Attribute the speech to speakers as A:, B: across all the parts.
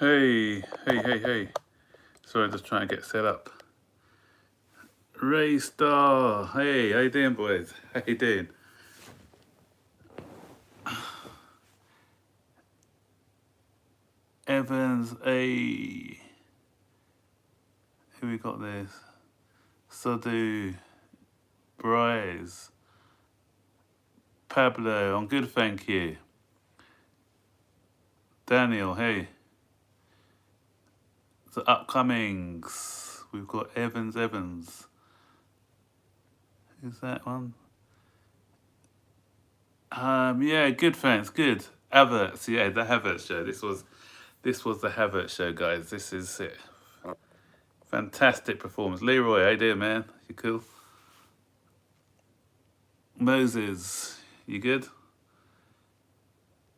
A: Hey. Sorry, just trying to get set up. Ray Star. Hey, how you doing, boys? How you doing? Evans, hey. Who we got this? Sadu, Bryce, Pablo, I'm good, thank you. Daniel, hey. The upcomings. We've got Evans. Who's that one? Yeah, good, thanks, good. Havertz, yeah, the Havertz show. This was the Havertz show, guys. This is it. Fantastic performance. Leroy, how you doing, man? You cool? Moses, you good?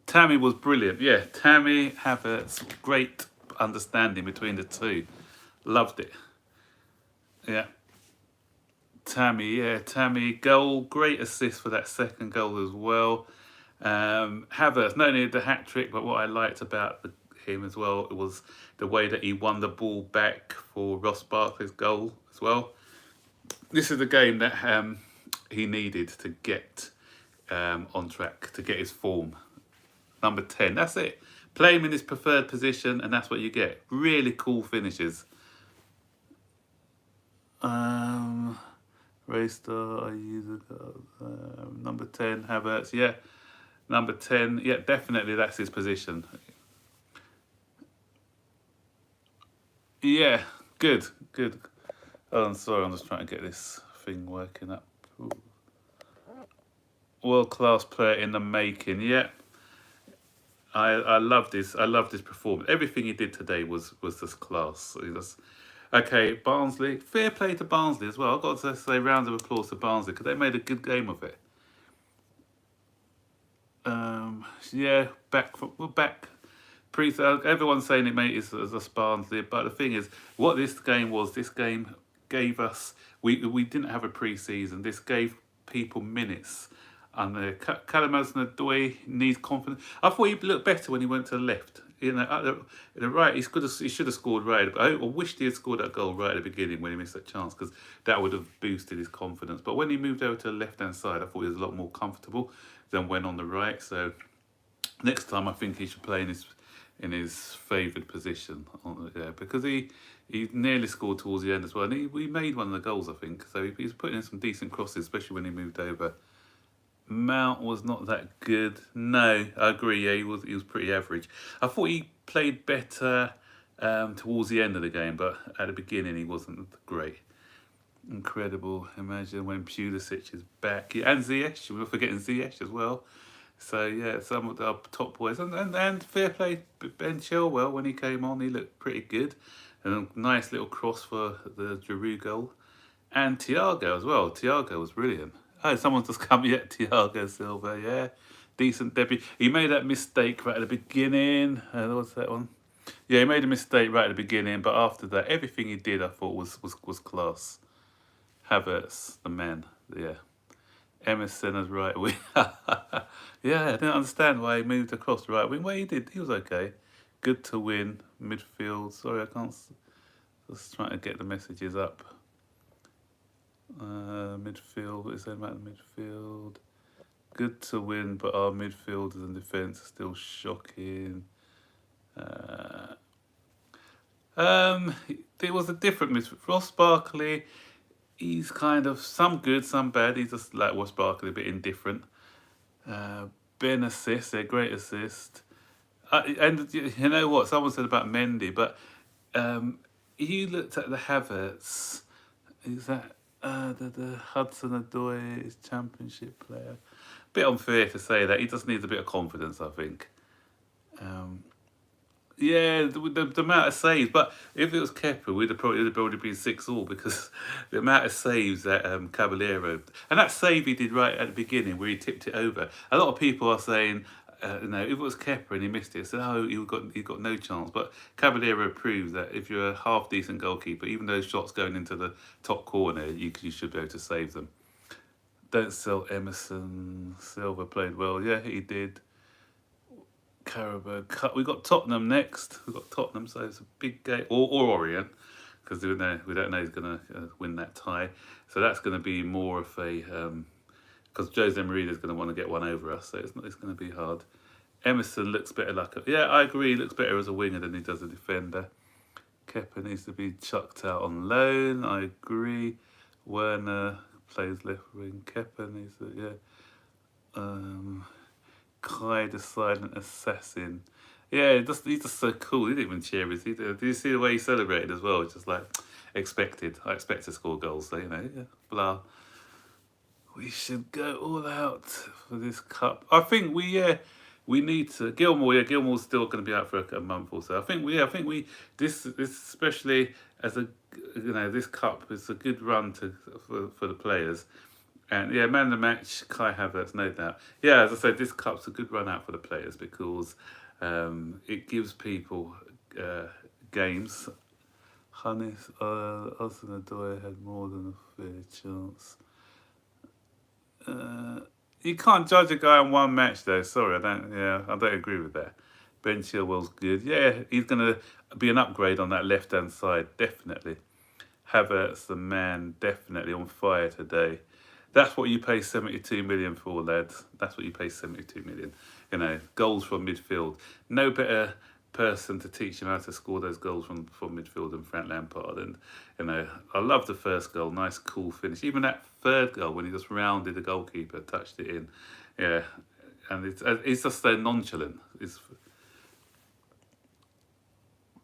A: Tammy was brilliant. Yeah, Tammy Havertz, great understanding between the two. Loved it. Yeah. Tammy, goal, great assist for that second goal as well. Havertz, not only the hat trick, but what I liked about him as well, it was the way that he won the ball back for Ross Barkley's goal as well. This is the game that he needed to get on track, to get his form. Number 10, that's it. Play him in his preferred position, and that's what you get. Really cool finishes. Raystar, I use number 10, Havertz, yeah. Number 10, yeah, definitely that's his position. Yeah, good. Oh, I'm sorry, I'm just trying to get this thing working up. World-class player in the making, yeah. I loved his performance. Everything he did today was just class. Okay, Barnsley. Fair play to Barnsley as well. I've got to say rounds of applause to Barnsley because they made a good game of it. Yeah, we're back. Everyone's saying it made it as Barnsley, but the thing is, what this game gave us. We didn't have a pre-season. This gave people minutes. And Kalamazoo needs confidence. I thought he looked better when he went to the left. The right, he should have scored right. But I wished he had scored that goal right at the beginning when he missed that chance, because that would have boosted his confidence. But when he moved over to the left-hand side, I thought he was a lot more comfortable than when on the right. So next time, I think he should play in his favoured position, because he nearly scored towards the end as well. And he made one of the goals, I think. So he's putting in some decent crosses, especially when he moved over. Mount was not that good. No, I agree. Yeah, he was pretty average. I thought he played better towards the end of the game, but at the beginning he wasn't great. Incredible. Imagine when Pulisic is back. Yeah, and Ziyech. We're forgetting Ziyech as well. So yeah, some of the top boys. And fair play, Ben Chilwell, when he came on, he looked pretty good. And a nice little cross for the Giroud goal. And Thiago as well. Thiago was brilliant. Oh, someone's just come yet. Thiago Silva, yeah. Decent debut. He made that mistake right at the beginning. What's that one? Yeah, he made a mistake right at the beginning, but after that, everything he did, I thought was class. Havertz, the man, yeah. Emerson as right wing. Yeah, I didn't understand why he moved across the right wing. Well, he did. He was okay. Good to win. Midfield. Sorry, I can't. Just trying to get the messages up. Midfield, what is that about the midfield? Good to win, but our midfielders and defence are still shocking. There was a different midfield. Ross Barkley, he's kind of some good, some bad. He's just like Ross Barkley, a bit indifferent. Ben assist, a great assist. And you know what? Someone said about Mendy, but you looked at the Havertz. Is that the Hudson Odoi is championship player? Bit unfair to say that. He just needs a bit of confidence, I think. Yeah, the amount of saves. But if it was Kepa, it would have probably been 6-6 because the amount of saves that Caballero, and that save he did right at the beginning where he tipped it over. A lot of people are saying, if it was Kepa and he missed it, said, oh, he got no chance. But Caballero proves that if you're a half decent goalkeeper, even those shots going into the top corner, you should be able to save them. Don't sell Emerson. Silva played well. Yeah, he did. Carabao Cup. We got Tottenham next. We got Tottenham, so it's a big game, or Orient, because we don't know who's going to win that tie. So that's going to be more of a because Jose Mourinho is going to want to get one over us, so it's going to be hard. Emerson looks better yeah, I agree. He looks better as a winger than he does a defender. Kepa needs to be chucked out on loan. I agree. Werner plays left wing. Kepa needs to Kai the silent assassin. Yeah, he's just so cool. He didn't even cheer, is he? Did you see the way he celebrated as well? It's just like expected. I expect to score goals, so blah. We should go all out for this cup. I think we need to Gilmore. Yeah, Gilmore's still going to be out for a month or so. I think we this especially as this cup is a good run for the players. And man of the match, Kai Havertz, no doubt. Yeah, as I said, this cup's a good run out for the players because it gives people games. Hannes Osnadoy had more than a fair chance. You can't judge a guy on one match though. Sorry, I don't agree with that. Ben Chilwell's good. Yeah, he's gonna be an upgrade on that left hand side, definitely. Havertz, the man, definitely on fire today. That's what you pay 72 million for, lads. That's what you pay 72 million. Goals from midfield. No better person to teach him how to score those goals from midfield than Frank Lampard. And I love the first goal. Nice, cool finish. Even that third goal when he just rounded the goalkeeper, touched it in. Yeah, and it's just so nonchalant. It's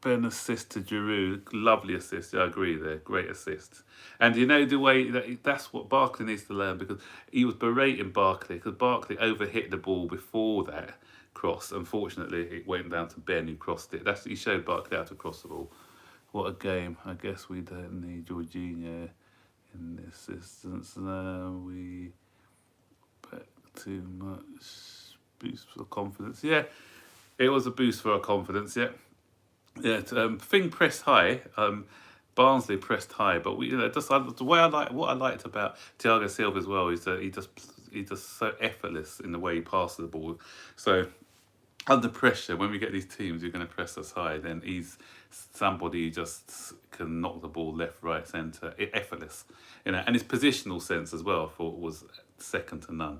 A: Ben assist to Giroud, lovely assist. I agree there, great assist. And the way that's what Barkley needs to learn, because he was berating Barkley because Barkley overhit the ball before that cross. Unfortunately, it went down to Ben who crossed it. He showed Barkley how to cross the ball. What a game! I guess we don't need Jorginho in the assistance. No, we back too much boost for confidence. Yeah, it was a boost for our confidence. Yeah. Yeah, thing pressed high. Barnsley pressed high, but the way what I liked about Thiago Silva as well is that he's just so effortless in the way he passes the ball. So under pressure, when we get these teams who are going to press us high, then he's somebody who just can knock the ball left, right, centre, effortless. And his positional sense as well, I thought was second to none.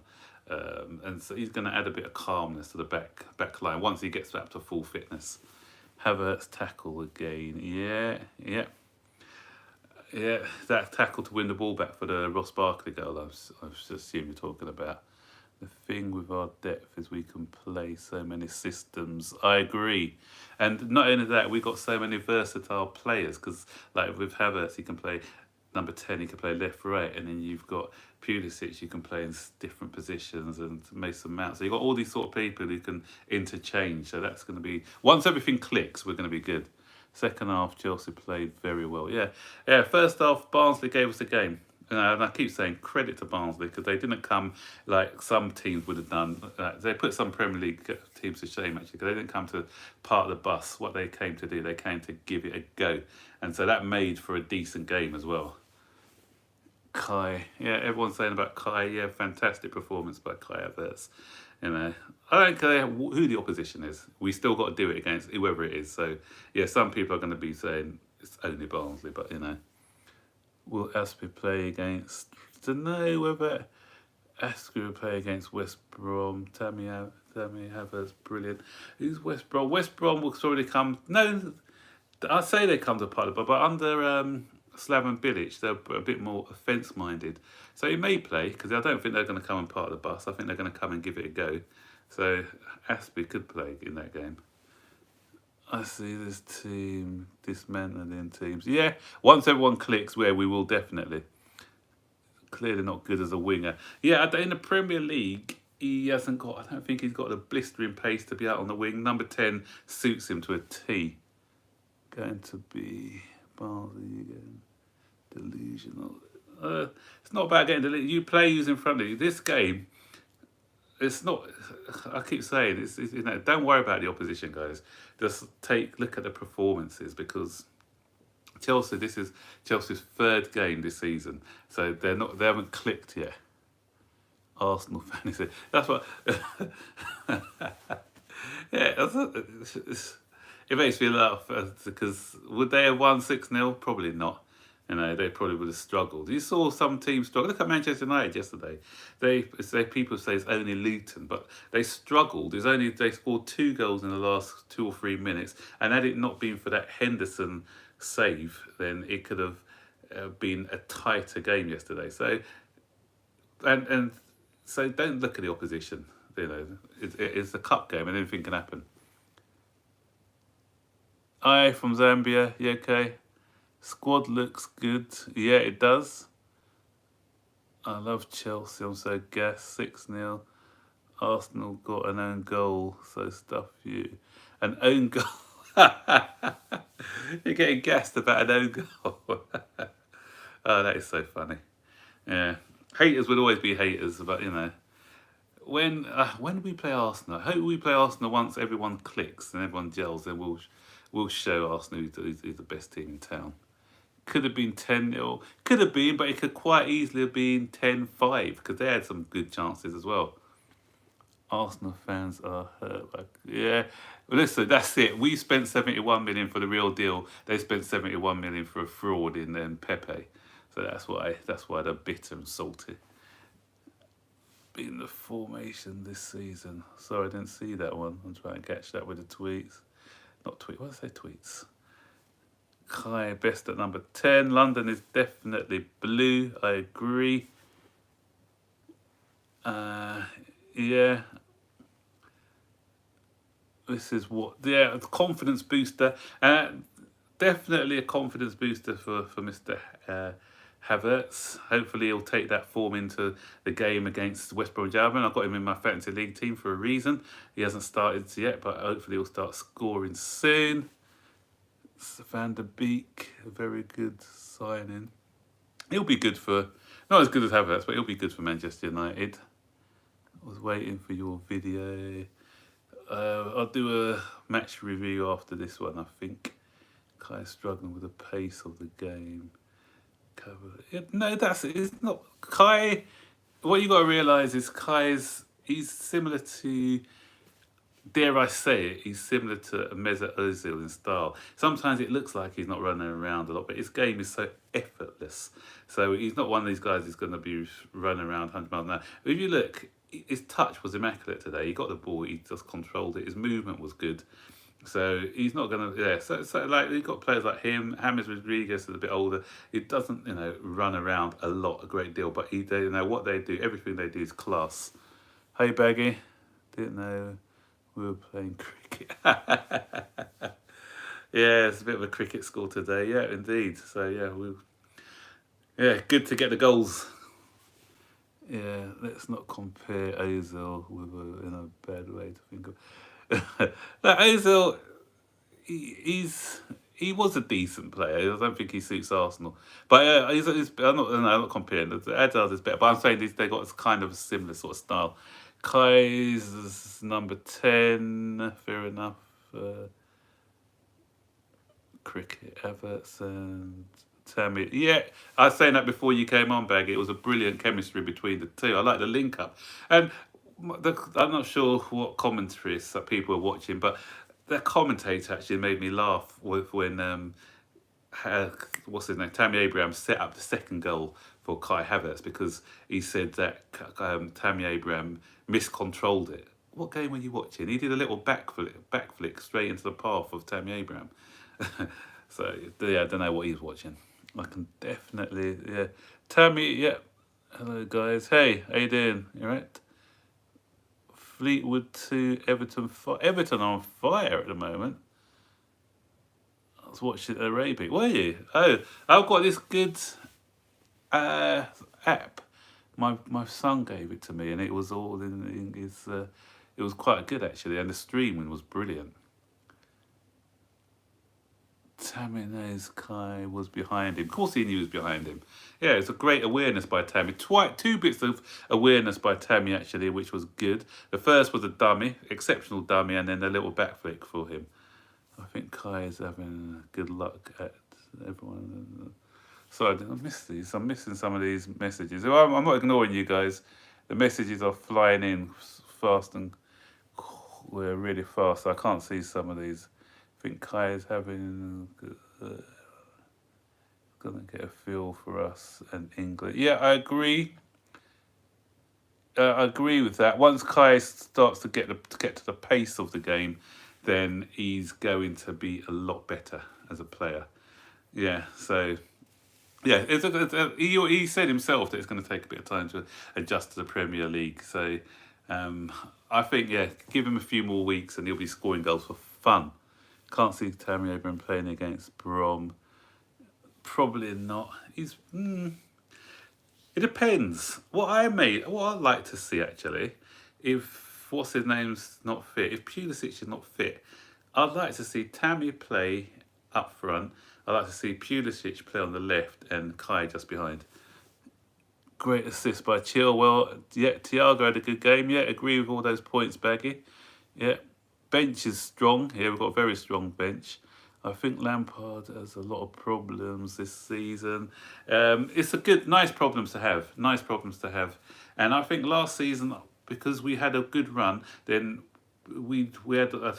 A: And so he's going to add a bit of calmness to the back line once he gets back to full fitness. Havertz tackle again. Yeah. That tackle to win the ball back for the Ross Barkley goal. I just assume you're talking about. The thing with our depth is we can play so many systems. I agree, and not only that, we've got so many versatile players. Because like with Havertz, he can play number 10. He can play left, right, and then you've got Pulisic. You can play in different positions, and Mason Mount. So you've got all these sort of people who can interchange. So that's going to be, once everything clicks, we're going to be good. Second half, Chelsea played very well. Yeah. First half, Barnsley gave us the game. And I keep saying credit to Barnsley because they didn't come like some teams would have done. They put some Premier League teams to shame actually because they didn't come to part of the bus. What they came to do, they came to give it a go. And so that made for a decent game as well. Kai, everyone's saying about Kai. Fantastic performance by Kai Havertz. I don't care who the opposition is. We still got to do it against whoever it is. So some people are going to be saying it's only Barnsley, but will Aspie play against? Don't know whether Aspie will play against West Brom. Tammy Havertz, brilliant. Who's West Brom? West Brom will probably come. No, I say they come to part of it, but under Slaven Bilic, they're a bit more offence-minded. So he may play because I don't think they're going to come and part of the bus. I think they're going to come and give it a go. So Aspie could play in that game. I see this team dismantling teams. Yeah, once everyone clicks, we will definitely. Clearly not good as a winger. Yeah, in the Premier League, he hasn't got. I don't think he's got the blistering pace to be out on the wing. Number 10 suits him to a T. Going to be Barnsley again. Delusional. It's not about getting delusional. You play who's in front of you. This game. It's not. I keep saying it's don't worry about the opposition, guys. Just look at the performances because Chelsea. This is Chelsea's third game this season, so they haven't clicked yet. Arsenal fan is it? That's what. Yeah, it makes me laugh because would they have won 6-0? Probably not. You know, they probably would have struggled. You saw some teams struggle. Look at Manchester United yesterday. People say it's only Luton, but they struggled. They scored 2 goals in the last 2 or 3 minutes, and had it not been for that Henderson save, then it could have been a tighter game yesterday. So and so don't look at the opposition. You know, it's a cup game, and anything can happen. I from Zambia. Yeah, okay. Squad looks good. Yeah, it does. I love Chelsea. I'm so gassed. 6-0. Arsenal got an own goal, so stuff you. An own goal. You're getting gassed about an own goal. Oh, that is so funny. Yeah. Haters would always be haters, but you know. When do we play Arsenal? I hope we play Arsenal once everyone clicks and everyone gels, then we'll show Arsenal who's the best team in town. Could have been 10-0. Could have been, but it could quite easily have been 10-5 because they had some good chances as well. Arsenal fans are hurt. Like, yeah. Well, listen, that's it. We spent 71 million for the real deal. They spent 71 million for a fraud in Pepe. So that's why they're bitter and salty. Being the formation this season. Sorry, I didn't see that one. I'm trying to catch that with the tweets. Not tweet. What did I say? Tweets. Kai best at number 10. London is definitely blue. I agree. Yeah. This is a confidence booster. Definitely a confidence booster for Mr. Havertz. Hopefully he'll take that form into the game against West Bromwich Albion. I've got him in my fantasy league team for a reason. He hasn't started yet, but hopefully he'll start scoring soon. Van der Beek, a very good signing. He'll be good not as good as Havertz, but he'll be good for Manchester United. I was waiting for your video. I'll do a match review after this one, I think. Kai's struggling with the pace of the game. No, it's not. Kai, what you got to realise is he's similar to, dare I say it, he's similar to Mesut Ozil in style. Sometimes it looks like he's not running around a lot, but his game is so effortless. So he's not one of these guys who's going to be running around 100 miles an hour. If you look, his touch was immaculate today. He got the ball, he just controlled it. His movement was good. So he's not going to, yeah. So like you've got players like him. James Rodriguez is a bit older. He doesn't, run around a great deal. But what they do, everything they do is class. Hey, Baggy, didn't know we were playing cricket. Yeah, it's a bit of a cricket score today. Yeah, indeed. So yeah, good to get the goals. Yeah, let's not compare Ozil with in a bad way to think of. Like Ozil, he was a decent player. I don't think he suits Arsenal, but I'm not comparing. Hazard is better, but I'm saying they got kind of a similar sort of style. Kai's number 10, fair enough. Cricket, Havertz and Tammy. Yeah, I was saying that before you came on, Bag. It was a brilliant chemistry between the two. I like the link up. And I'm not sure what commentaries that people are watching, but the commentator actually made me laugh when what's his name, Tammy Abraham set up the second goal for Kai Havertz because he said that Tammy Abraham miscontrolled it. What game were you watching? He did a little backflick straight into the path of Tammy Abraham. So yeah, I don't know what he's watching. I can definitely, yeah. Tammy, yeah. Hello guys. Hey, how you doing? You right? Fleetwood to Everton. Everton on fire at the moment. I was watching Arabic. Were you? Oh, I've got this good app. My son gave it to me, and it was all in his. It was quite good actually, and the streaming was brilliant. Tammy knows Kai was behind him. Of course he knew he was behind him. Yeah, it's a great awareness by Tammy. Two bits of awareness by Tammy, actually, which was good. The first was a dummy, exceptional dummy, and then a little backflick for him. I think Kai is having good luck at everyone. Sorry, I missed these. I'm missing some of these messages. I'm not ignoring you guys. The messages are flying in fast and we're really fast. I can't see some of these. I think Kai is having gonna get a feel for us and England. Yeah, I agree. I agree with that. Once Kai starts to get to the pace of the game, then he's going to be a lot better as a player. Yeah. So yeah, he said himself that it's going to take a bit of time to adjust to the Premier League. So um, I think yeah, give him a few more weeks and he'll be scoring goals for fun. Can't see Tammy Abraham playing against Brom. Probably not. It depends. What I'd like to see actually, if what's his name's not fit, if Pulisic is not fit, I'd like to see Tammy play up front. I'd like to see Pulisic play on the left and Kai just behind. Great assist by Chilwell. Yeah, Thiago had a good game. Yeah, agree with all those points, Baggy. Yeah, bench is strong. Yeah, we've got a very strong bench. I think Lampard has a lot of problems this season. It's a nice problems to have. Nice problems to have. And I think last season, because we had a good run, then we had a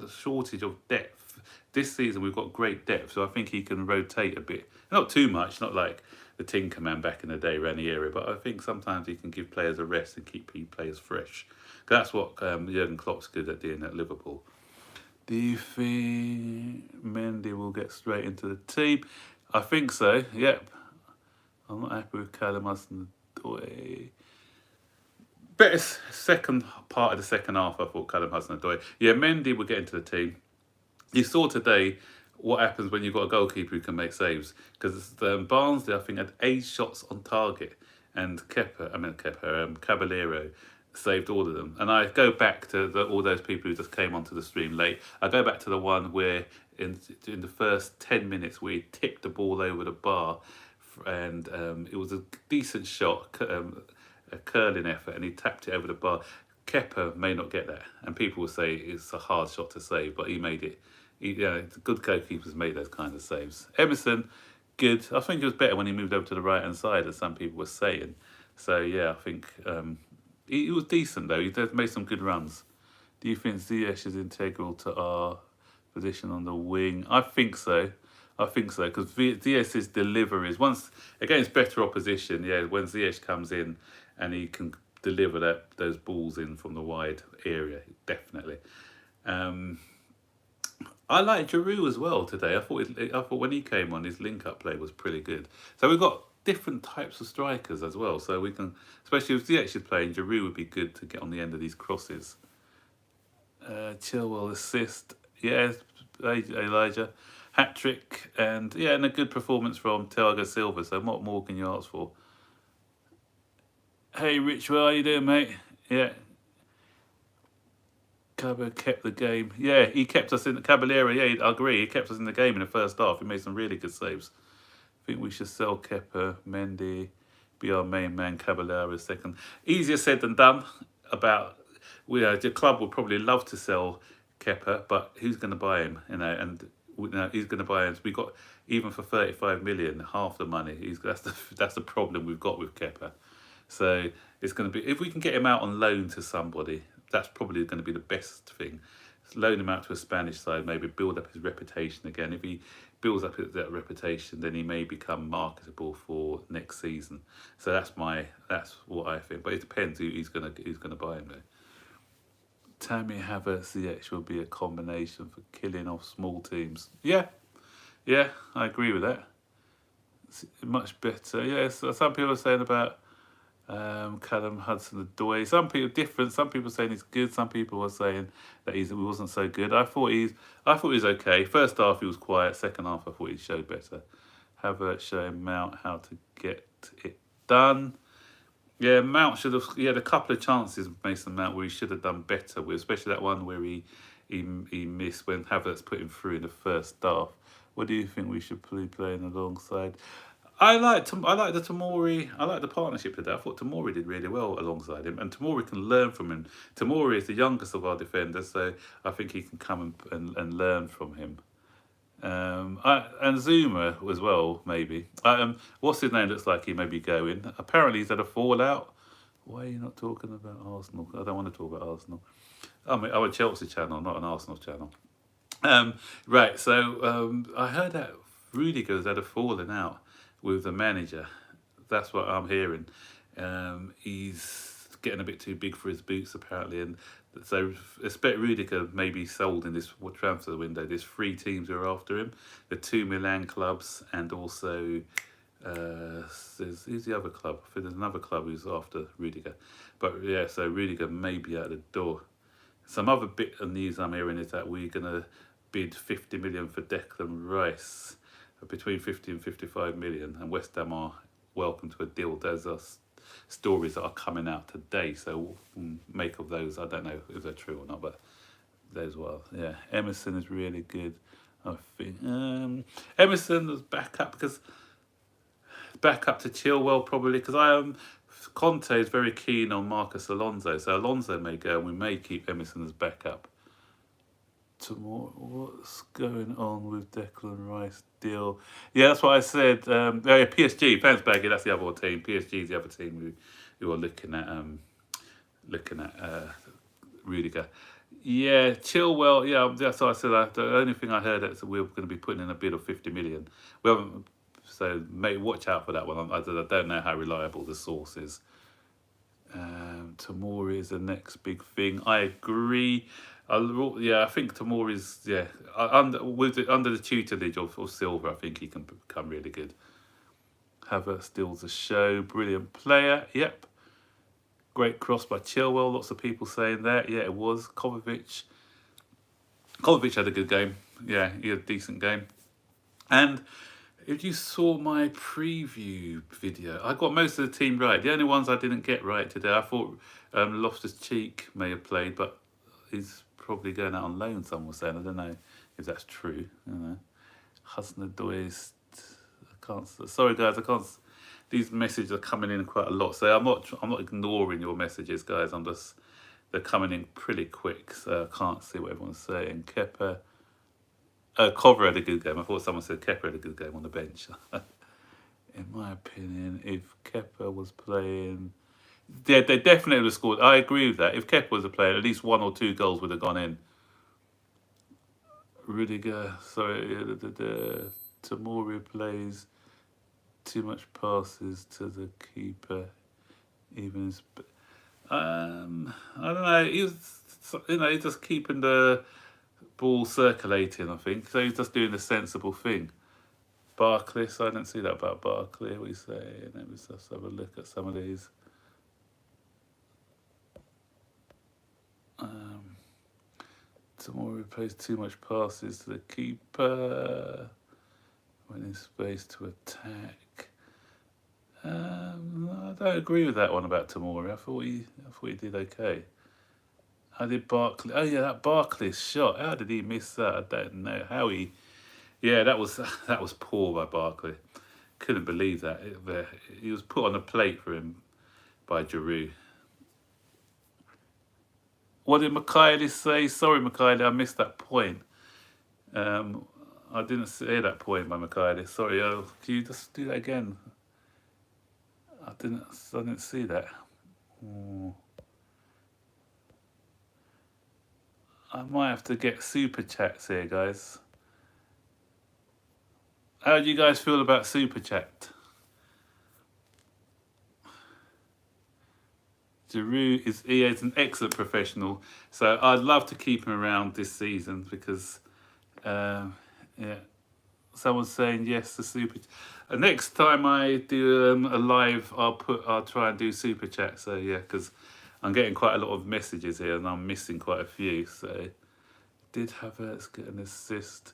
A: shortage of depth. This season we've got great depth, so I think he can rotate a bit. Not too much, not like the Tinker Man back in the day, Ranieri, but I think sometimes he can give players a rest and keep players fresh. That's what Jurgen Klopp's good at doing at Liverpool. Do you think Mendy will get straight into the team? I think so, yep. I'm not happy with Callum Hudson-Odoi. Better second part of the second half, I thought, Callum Hudson-Odoi. Yeah, Mendy will get into the team. You saw today what happens when you've got a goalkeeper who can make saves. Because Barnsley, I think, had 8 shots on target. And Caballero saved all of them. And I go back to all those people who just came onto the stream late. I go back to the one where in the first 10 minutes where he tipped the ball over the bar and it was a decent shot, a curling effort, and he tapped it over the bar. Kepa may not get that, and people will say it's a hard shot to save, but he made it. The good goalkeepers make those kind of saves. Emerson, good. I think it was better when he moved over to the right-hand side, as some people were saying. So, yeah, I think he was decent, though. He made some good runs. Do you think Ziyech is integral to our position on the wing? I think so. Because Ziyech's deliveries, once against better opposition, yeah, when Ziyech comes in and he can deliver those balls in from the wide area, definitely. I like Giroud as well today. I thought when he came on, his link-up play was pretty good. So we've got different types of strikers as well. So we can, especially if Ziyech is playing, Giroud would be good to get on the end of these crosses. Chilwell assist, yeah, Elijah. Hat-trick and a good performance from Thiago Silva. So what more can you ask for? Hey Rich, how are you doing, mate? Yeah. Cabo kept the game. Yeah, he kept us in the Caballero. Yeah, I agree. He kept us in the game in the first half. He made some really good saves. I think we should sell Kepa, Mendy, be our main man, Caballero second. Easier said than done. The club would probably love to sell Kepa, but who's going to buy him? And he's going to buy him. We got even for 35 million, half the money. That's the problem we've got with Kepa. So it's going to be, if we can get him out on loan to somebody, that's probably going to be the best thing. Loan him out to a Spanish side, maybe build up his reputation again. If he builds up that reputation, then he may become marketable for next season. So that's what I think. But it depends who's going to buy him though. Tammy Havertz, Ziyech will be a combination for killing off small teams. Yeah, I agree with that. It's much better. Yeah, so some people are saying about Callum Hudson-Odoi. Some people different. Some people are saying he's good. Some people are saying that he wasn't so good. I thought he was okay. First half he was quiet. Second half I thought he showed better. Havertz showing Mount how to get it done. Yeah, Mount he had a couple of chances with Mason Mount where he should have done better with, especially that one where he missed when Havertz put him through in the first half. What do you think we should be playing alongside? I like the Tomori. I like the partnership today. I thought Tomori did really well alongside him, and Tomori can learn from him. Tomori is the youngest of our defenders, so I think he can come and learn from him. And Zuma as well, maybe. What's his name? Looks like he may be going. Apparently he's had a fallout. Why are you not talking about Arsenal? I don't want to talk about Arsenal. I'm a Chelsea channel, not an Arsenal channel. Right, so I heard that Rudiger's had a falling out with the manager. That's what I'm hearing. He's getting a bit too big for his boots, apparently, and so expect Rudiger may be sold in this transfer window. There's three teams who are after him: the two Milan clubs, and also who's the other club? I think there's another club who's after Rudiger. But yeah, so Rudiger may be out the door. Some other bit of news I'm hearing is that we're gonna bid 50 million for Declan Rice, between 50 and 55 million, and West Ham are welcome to a deal. There's stories that are coming out today, so make of those. I don't know if they're true or not, but those well, yeah. Emerson is really good, I think. Emerson was back up to Chilwell probably because Conte is very keen on Marcus Alonso, so Alonso may go, and we may keep Emerson as backup. Tomorrow, what's going on with Declan Rice deal? Yeah, that's what I said. PSG, fans baggy. That's the other team. PSG is the other team who are looking at Rudiger. Yeah, Chilwell. Yeah, that's what I said. The only thing I heard is that we're going to be putting in a bid of 50 million. We haven't, so watch out for that one. I don't know how reliable the source is. Tomori is the next big thing. I agree. I think Tomori is under the tutelage of Silva. I think he can become really good. Havertz steals the show. Brilliant player. Yep. Great cross by Chilwell. Lots of people saying that. Yeah, it was. Kovacic had a good game. Yeah, he had a decent game. And if you saw my preview video, I got most of the team right. The only ones I didn't get right today, I thought Loftus-Cheek may have played, but he's probably going out on loan, some were saying. I don't know if that's true. I don't know. Husnadoist. I can't. Sorry, guys. I can't. These messages are coming in quite a lot, so I'm not ignoring your messages, guys. They're coming in pretty quick, so I can't see what everyone's saying. Kepa. Cover had a good game. I thought someone said Kepa had a good game on the bench. In my opinion, if Kepa was playing, they definitely would have scored. I agree with that. If Kepa was a player, at least 1 or 2 goals would have gone in. Rudiger, sorry, Tomori plays too much passes to the keeper. Even I don't know. He's just keeping the ball circulating, I think. So he's just doing the sensible thing. Barkley, so I didn't see that about Barkley. What you say? Let me just have a look at some of these. Tomori plays too much passes to the keeper. When in space to attack. I don't agree with that one about Tomori. I thought he did okay. How did Barkley? Oh yeah, that Barkley shot. How did he miss that? I don't know how he. Yeah, that was poor by Barkley. Couldn't believe that. He was put on a plate for him by Giroud. What did Mikhaili say? Sorry, Mikhaili, I missed that point. I didn't say that point by Mikhaili. Sorry, can you just do that again? I didn't see that. Oh. I might have to get super chats here, guys. How do you guys feel about super chat? Giroud is an excellent professional, so I'd love to keep him around this season because, someone's saying yes to super. Next time I do a live, I'll try and do super chat. So yeah, because I'm getting quite a lot of messages here and I'm missing quite a few. So did Havertz get an assist?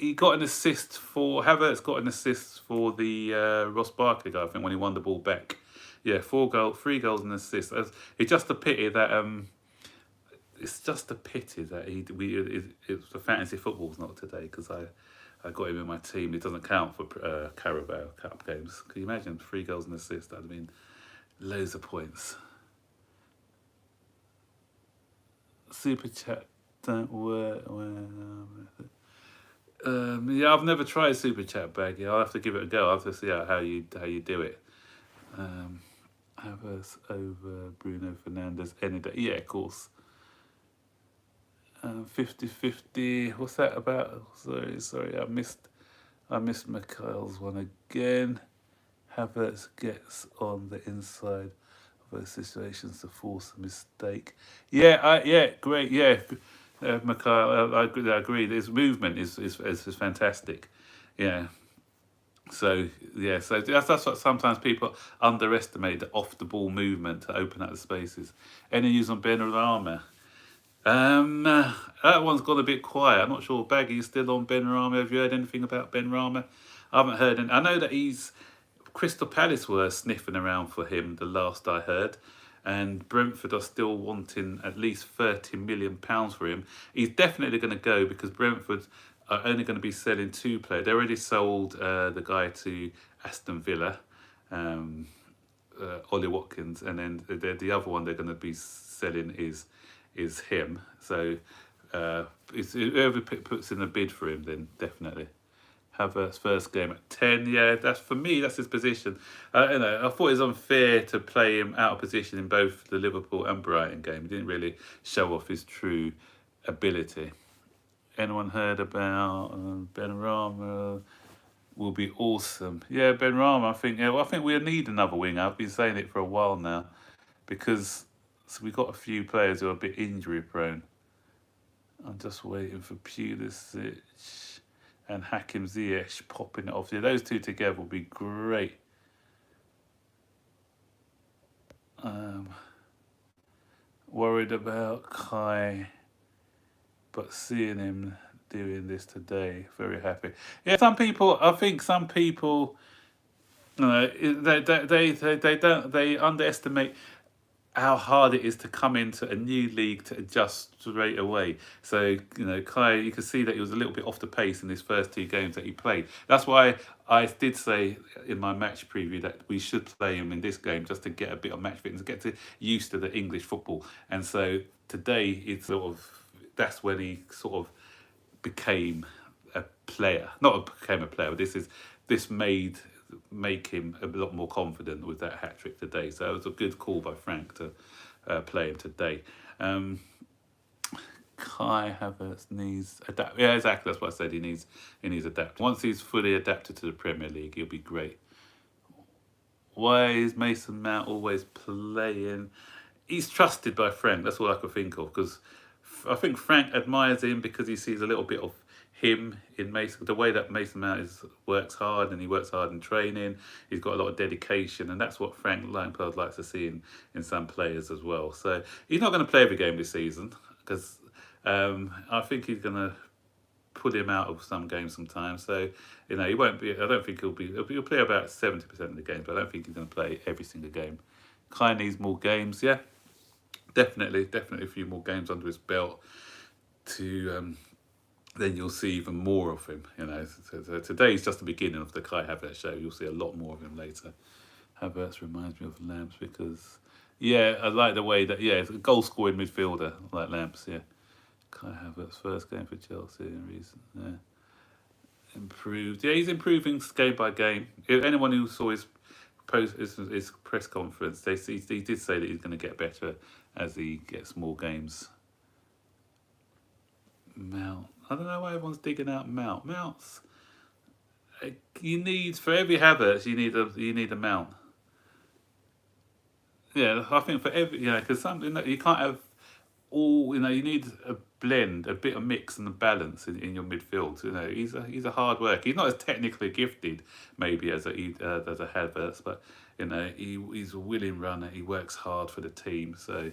A: Havertz got an assist for the Ross Barkley guy, I think, when he won the ball back. Yeah, 3 goals and assists. It's just a pity that the fantasy football's not today because I got him in my team. It doesn't count for Carabao Cup games. Can you imagine 3 goals and assists? That'd mean loads of points. Super chat don't work. Yeah, I've never tried super chat baggy. I'll have to give it a go. I'll have to see how you do it. Havertz over Bruno Fernandes any day. Yeah, of course. 50-50. What's that about? Sorry, I missed Mikhail's one again. Havertz gets on the inside of those situations to force a mistake. Yeah, great. Yeah, Mikhail, I agree. His movement is fantastic. Yeah. So yeah, so that's what sometimes people underestimate, the off the ball movement to open up the spaces. Any news on Benrahma? That one's gone a bit quiet. I'm not sure Baggy's still on Benrahma. Have you heard anything about Benrahma? I haven't heard any. I know that Crystal Palace were sniffing around for him the last I heard, and Brentford are still wanting at least £30 million for him. He's definitely going to go because Brentford are only going to be selling two players. They already sold the guy to Aston Villa, Ollie Watkins, and then the other one they're going to be selling is him. So whoever puts in a bid for him, then definitely. Havertz first game at 10. Yeah, that's for me. That's his position. I thought it was unfair to play him out of position in both the Liverpool and Brighton game. He didn't really show off his true ability. Anyone heard about Benrahma? Will be awesome. Yeah, Benrahma. I think we need another winger. I've been saying it for a while now, because we've got a few players who are a bit injury prone. I'm just waiting for Pulisic and Hakim Ziyech popping it off. Yeah, those two together will be great. Worried about Kai, but seeing him doing this today, very happy. Yeah, I think some people, they underestimate how hard it is to come into a new league to adjust straight away. So, Kai, you can see that he was a little bit off the pace in his first two games that he played. That's why I did say in my match preview that we should play him in this game just to get a bit of match fitness, get used to the English football. And so today, that's when he sort of became a player. Not became a player, but this make him a lot more confident with that hat trick today. So it was a good call by Frank to play him today. Kai Havertz needs adapt. Yeah, exactly. That's what I said. He needs adapt. Once he's fully adapted to the Premier League, he'll be great. Why is Mason Mount always playing? He's trusted by Frank. That's all I could think of, because I think Frank admires him because he sees a little bit of him in Mason. The way that Mason Mount works hard, and he works hard in training. He's got a lot of dedication, and that's what Frank Lampard likes to see in some players as well. So he's not going to play every game this season, because I think he's going to put him out of some games sometimes. So he won't be. I don't think he'll play about 70% of the games, but I don't think he's going to play every single game. Kai needs more games. Yeah, definitely a few more games under his belt to. Then you'll see even more of him. So today's just the beginning of the Kai Havertz show. You'll see a lot more of him later. Havertz reminds me of Lamps because, I like the way that, it's a goal-scoring midfielder like Lamps, yeah. Kai Havertz, first game for Chelsea in recent, improved. Yeah, he's improving game by game. Anyone who saw his press conference, he did say that he's going to get better as he gets more games. Mount. I don't know why everyone's digging out Mount. Mounts. For every Havertz, you need a Mount. Yeah, I think for every, because something that you can't have all. You need a blend, a bit of mix and a balance in your midfield. He's a hard worker. He's not as technically gifted maybe as a Havertz, but he's a willing runner. He works hard for the team. So.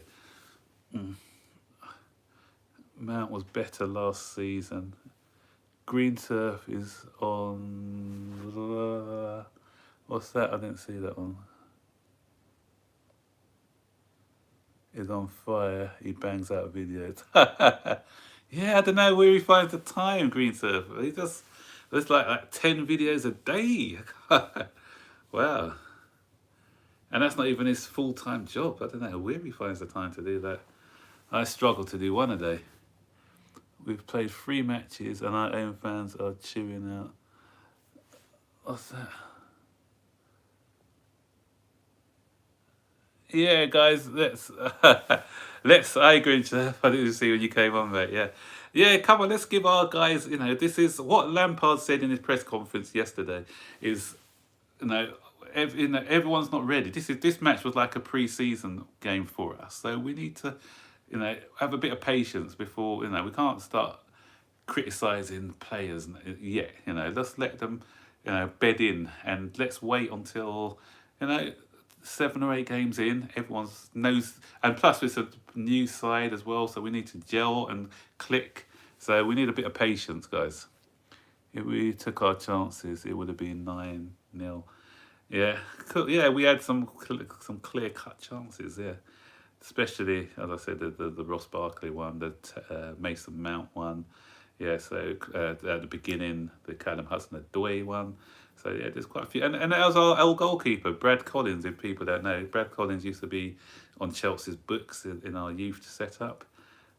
A: Mount was better last season. Green Turf is on. What's that? I didn't see that one. Is on fire. He bangs out videos. Yeah, I don't know where he finds the time. Green Turf. It's like 10 videos a day. Wow. And that's not even his full-time job. I don't know where he finds the time to do that. I struggle to do one a day. We've played 3 matches and our own fans are chewing out. What's that? Yeah, guys, let's. I agree. Jeff. I didn't see when you came on, mate. Yeah, yeah. Come on, let's give our guys. This is what Lampard said in his press conference yesterday. Is you know, everyone's not ready. This match was like a pre-season game for us, so we need to, have a bit of patience before. We can't start criticizing players yet. Let's let them, bed in, and let's wait until, you know, 7 or 8 games in. Everyone's knows, and plus it's a new side as well, so we need to gel and click. So we need a bit of patience, guys. If we took our chances, it would have been 9-0. Yeah, cool. Yeah, we had some clear cut chances. Yeah, especially as I said, the Ross Barkley one, the Mason Mount one. Yeah, so at the beginning, the Callum Hudson-Odoi one. So yeah, there's quite a few, and that was our old goalkeeper, Brad Collins. If people don't know, Brad Collins used to be on Chelsea's books in our youth setup.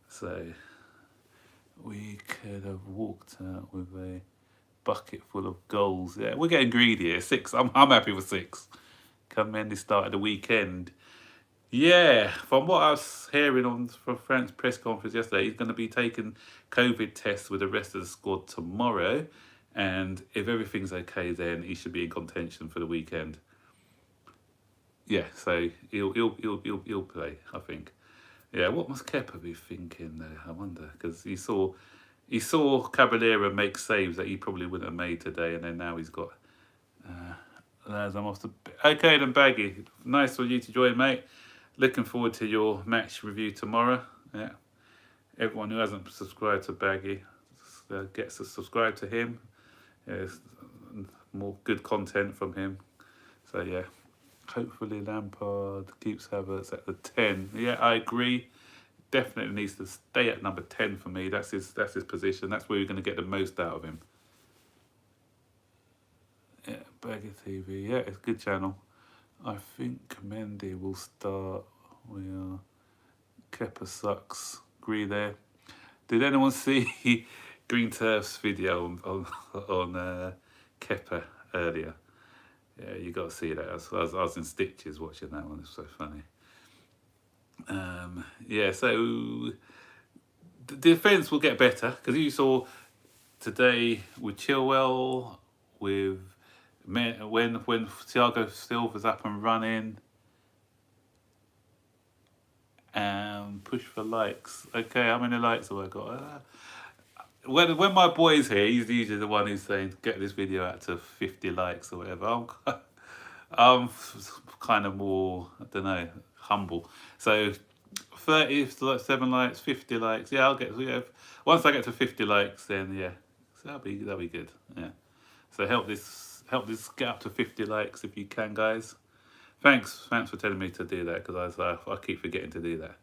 A: So we could have walked out with a bucket full of goals. Yeah, we're getting greedy here. 6. I'm happy with 6. Mendy started the weekend. Yeah, from what I was hearing from Frank's press conference yesterday, he's going to be taking COVID tests with the rest of the squad tomorrow, and if everything's okay, then he should be in contention for the weekend. Yeah, so he'll play, I think. Yeah, what must Kepa be thinking though? I wonder, because he saw Caballero make saves that he probably wouldn't have made today, and then now he's got. Lads, I'm off to. Okay, then Baggy, nice for you to join, mate. Looking forward to your match review tomorrow. Yeah, everyone who hasn't subscribed to Baggy gets to subscribe to him. Yeah, more good content from him. So yeah, hopefully Lampard keeps Havertz at the 10. Yeah, I agree. Definitely needs to stay at number 10 for me. That's his position. That's where you're going to get the most out of him. Yeah, Baggy TV. Yeah, it's a good channel. I think Mendy will start. We are. Kepa sucks. Agree there. Did anyone see Green Turf's video on Kepa earlier? Yeah, you got to see that. I was in stitches watching that one. It's so funny. Yeah, so the defence will get better, because you saw today with Chilwell, with when Thiago Silva's up and running, and push for likes. Okay, how many likes have I got? When my boy's here, he's usually the one who's saying, get this video out to 50 likes or whatever. I'm kind of more, I don't know, humble. So 37 likes, 50 likes. Yeah, I'll get. Yeah, once I get to 50 likes, then yeah, so that'll be good. Yeah. So help this get up to 50 likes if you can, guys. Thanks for telling me to do that, because I keep forgetting to do that.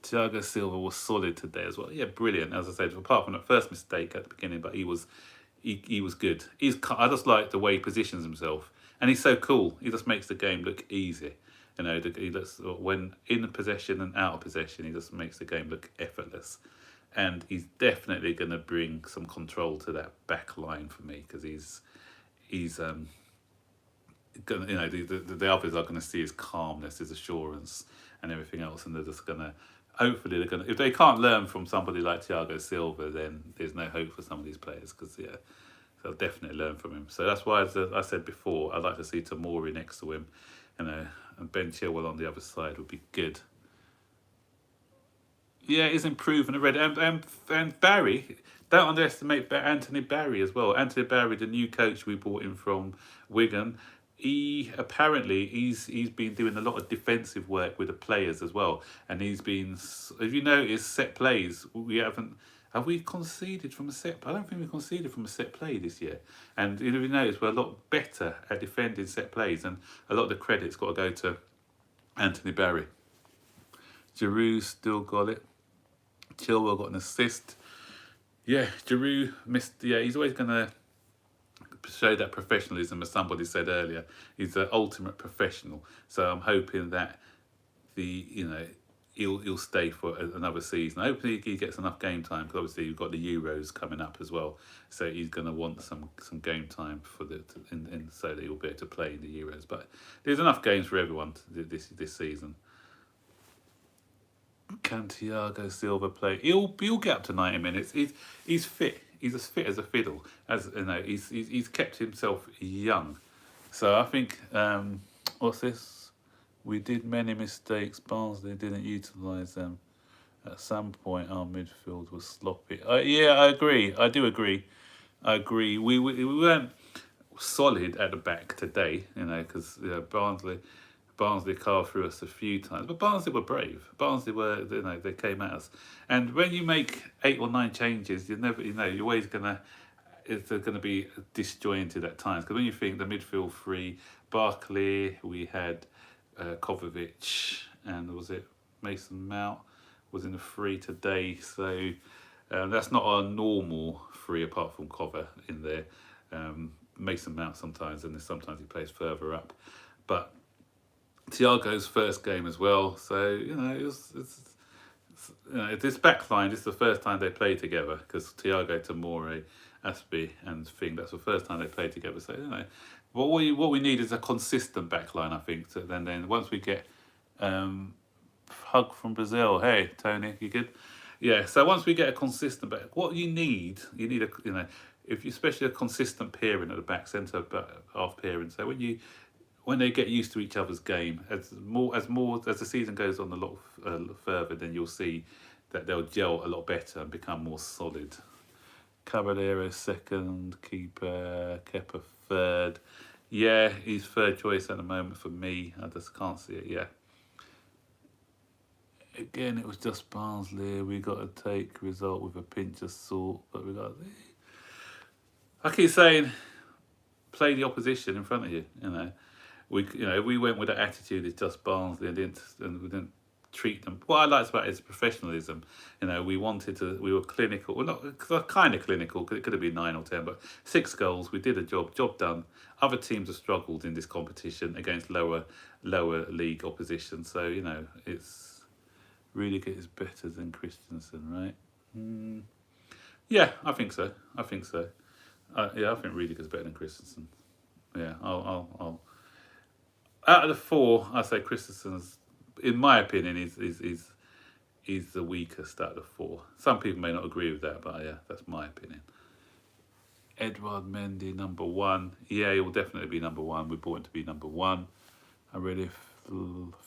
A: Thiago Silva was solid today as well. Yeah, brilliant. As I said, apart from that first mistake at the beginning, but he was good. I just like the way he positions himself, and he's so cool. He just makes the game look easy. He looks, when in possession and out of possession, he just makes the game look effortless. And he's definitely going to bring some control to that back line for me, because he's gonna, the others are going to see his calmness, his assurance, and everything else, and they're just going to. Hopefully, they're going to. If they can't learn from somebody like Thiago Silva, then there's no hope for some of these players, because yeah, they'll definitely learn from him. So that's why, as I said before, I'd like to see Tomori next to him, and Ben Chilwell on the other side would be good. Yeah, he's improving already. And Barry, don't underestimate Anthony Barry as well. Anthony Barry, the new coach we brought in from Wigan, he's been doing a lot of defensive work with the players as well. And he's been, if you notice, set plays, have we conceded from a set? I don't think we conceded from a set play this year. And if you notice, we're a lot better at defending set plays, and a lot of the credit's got to go to Anthony Barry. Giroud still got it. Chilwell got an assist. Yeah, Giroud missed. Yeah, he's always going to show that professionalism, as somebody said earlier. He's the ultimate professional. So I'm hoping that he'll stay for another season. Hopefully he gets enough game time because obviously you've got the Euros coming up as well, so he's going to want some game time for so that he'll be able to play in the Euros. But there's enough games for everyone this season. Can Thiago Silva play? He'll get up to 90 minutes. He's fit. He's as fit as a fiddle. As you know, he's kept himself young. So I think what's this? We did many mistakes. Barnsley didn't utilise them. At some point, our midfield was sloppy. Yeah, I agree. I do agree. I agree. We weren't solid at the back today, because Barnsley carved through us a few times, but Barnsley were brave. Barnsley were, they came at us. And when you make 8 or 9 changes, you're always it's going to be disjointed at times. Because when you think the midfield three, Barkley, we had Kovacic, and was it Mason Mount was in the 3 today. So that's not our normal 3 apart from Kova in there. Mason Mount sometimes, and then sometimes he plays further up. But Thiago's first game as well, so this back line, this is the first time they played together because Thiago, Tomori, Aspie, and Thing. That's the first time they played together. So what we need is a consistent back line, I think. So then once we get hug from Brazil, hey Tony, you good? Yeah. So once we get a consistent back, what you need a especially a consistent pairing at the back, centre half pairing. So when they get used to each other's game, as the season goes on a lot further, then you'll see that they'll gel a lot better and become more solid. Caballero second, keeper, Kepa third. Yeah, he's third choice at the moment for me. I just can't see it. Yeah. Again, it was just Barnsley. We got to take result with a pinch of salt, but we got. I keep saying, play the opposition in front of you. If we went with that attitude, it's just Barnsley, and we didn't treat them. What I liked about it is professionalism. We were clinical. Well, not kind of clinical, because it could have been 9 or 10, but 6 goals. We did a job done. Other teams have struggled in this competition against lower league opposition. So it's Rudiger is better than Christensen, right? Yeah, I think so. I think Rudiger's better than Christensen. Yeah, I'll out of the 4, I say Christensen's, in my opinion, is the weakest out of the 4. Some people may not agree with that, but yeah, that's my opinion. Edouard Mendy, number 1. Yeah, he will definitely be number 1. We bought him to be number 1. I really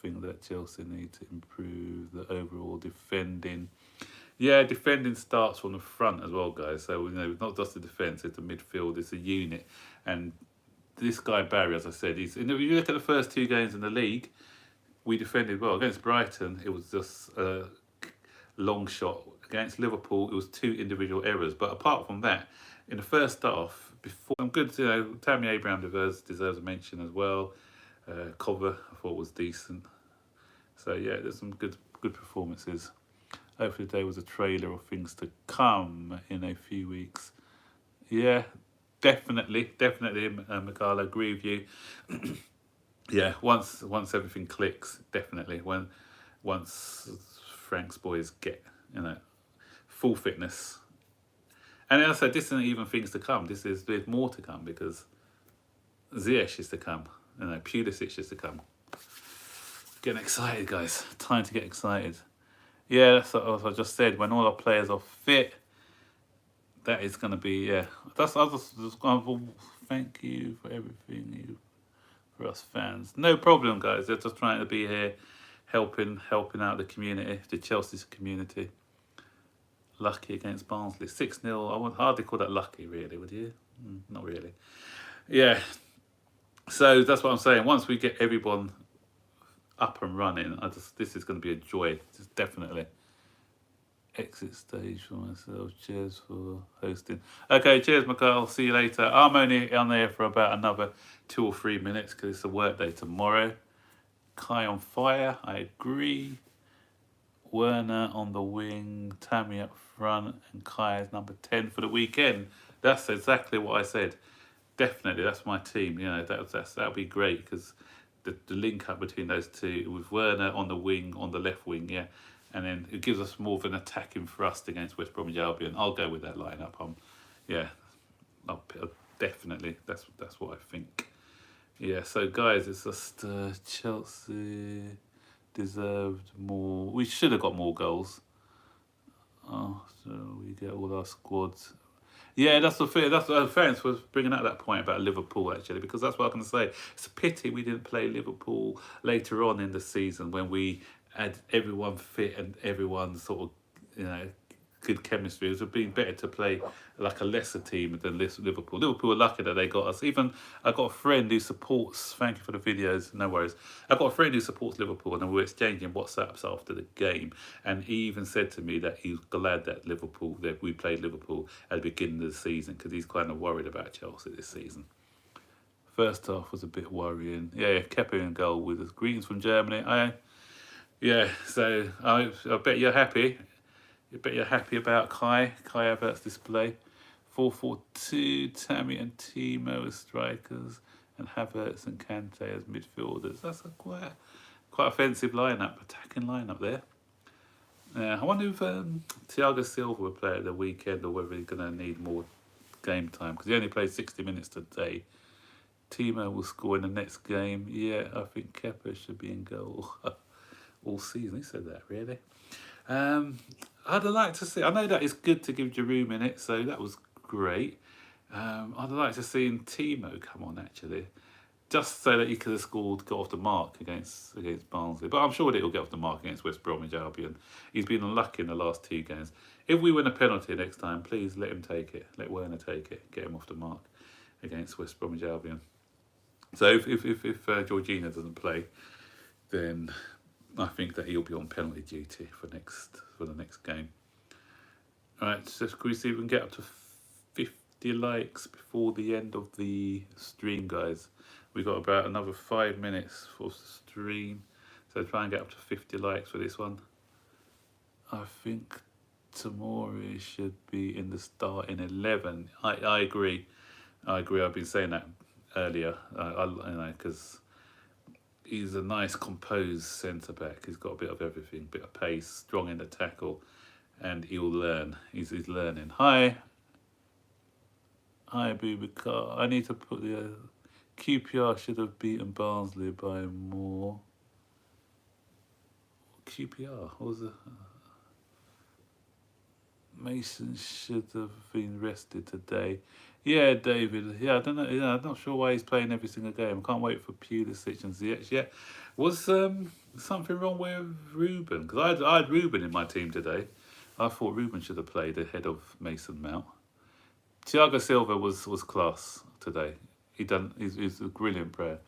A: think that Chelsea need to improve the overall defending. Yeah, defending starts from the front as well, guys. So it's not just the defence; it's the midfield, it's a unit, and this guy Barry, as I said, if you look at the first 2 games in the league, we defended well. Against Brighton, it was just a long shot. Against Liverpool, it was 2 individual errors. But apart from that, in the first half, before I'm good, Tammy Abraham deserves a mention as well. Cover, I thought, was decent. So yeah, there's some good performances. Hopefully there was a trailer of things to come in a few weeks. Yeah. Definitely, Mikhail, I agree with you. Yeah, once everything clicks, definitely. Once Frank's boys get full fitness, and as I said, this isn't even things to come. There's more to come because Ziyech is to come. Pulisic is to come. Getting excited, guys. Time to get excited. Yeah, that's what I just said. When all our players are fit. That is going to be, yeah. That's thank you for everything for us fans. No problem, guys. They're just trying to be here, helping out the community, the Chelsea's community. Lucky against Barnsley, 6-0. I would hardly call that lucky, really, would you? Not really. Yeah. So that's what I'm saying. Once we get everyone up and running, this is going to be a joy. Just definitely. Exit stage for myself. Cheers for hosting. Okay, cheers, Mikhail. See you later. I'm only on there for about another 2 or 3 minutes because it's a work day tomorrow. Kai on fire. I agree. Werner on the wing. Tammy up front. And Kai is number 10 for the weekend. That's exactly what I said. Definitely, that's my team. That'll be great because the link up between those two with Werner on the wing, on the left wing, yeah, and then it gives us more of an attacking thrust against West Bromwich Albion. I'll go with that lineup. Yeah, definitely. That's what I think. Yeah. So guys, it's just Chelsea deserved more. We should have got more goals. Oh, so we get all our squads. Yeah, that's the thing. That's thanks for bringing up that point about Liverpool actually, because that's what I'm going to say. It's a pity we didn't play Liverpool later on in the season when we had everyone fit and everyone sort of, good chemistry. It would have been better to play like a lesser team than Liverpool. Liverpool were lucky that they got us. Even I got a friend who supports. Thank you for the videos. No worries. I got a friend who supports Liverpool, and we were exchanging WhatsApps after the game. And he even said to me that he was glad that we played Liverpool at the beginning of the season because he's kind of worried about Chelsea this season. First half was a bit worrying. Yeah, Kepa in goal with us. Greetings from Germany. So I bet you're happy. I bet you're happy about Kai Havertz display. 4-4-2, Tammy and Timo as strikers, and Havertz and Kante as midfielders. That's a quite offensive lineup, attacking lineup there. I wonder if Thiago Silva will play at the weekend or whether he's going to need more game time because he only played 60 minutes today. Timo will score in the next game. Yeah, I think Kepa should be in goal all season. He said that, really. I'd like to see. I know that it's good to give Giroud minutes, so that was great. I'd like to see Timo come on actually, just so that he could have got off the mark against Barnsley. But I'm sure that he'll get off the mark against West Bromwich Albion. He's been unlucky in the last 2 games. If we win a penalty next time, please let him take it. Let Werner take it. Get him off the mark against West Bromwich Albion. So if Jorginho doesn't play, then I think that he'll be on penalty duty for the next game. Alright, so can we see if we can get up to 50 likes before the end of the stream, guys? We've got about another 5 minutes for the stream. So try and get up to 50 likes for this one. I think Tomori should be in the starting 11. I agree. I've been saying that earlier. Because he's a nice composed centre back. He's got a bit of everything, bit of pace, strong in the tackle, and he'll learn. He's learning. Hi, Bubakar. I need to put the QPR should have beaten Barnsley by more. QPR, what was it? Mason should have been rested today. Yeah, David. Yeah, I don't know. Yeah, I'm not sure why he's playing every single game. I can't wait for Pulisic and Ziyech. Yeah, was something wrong with Ruben? Because I had Ruben in my team today. I thought Ruben should have played ahead of Mason Mount. Thiago Silva was class today. He's a brilliant player.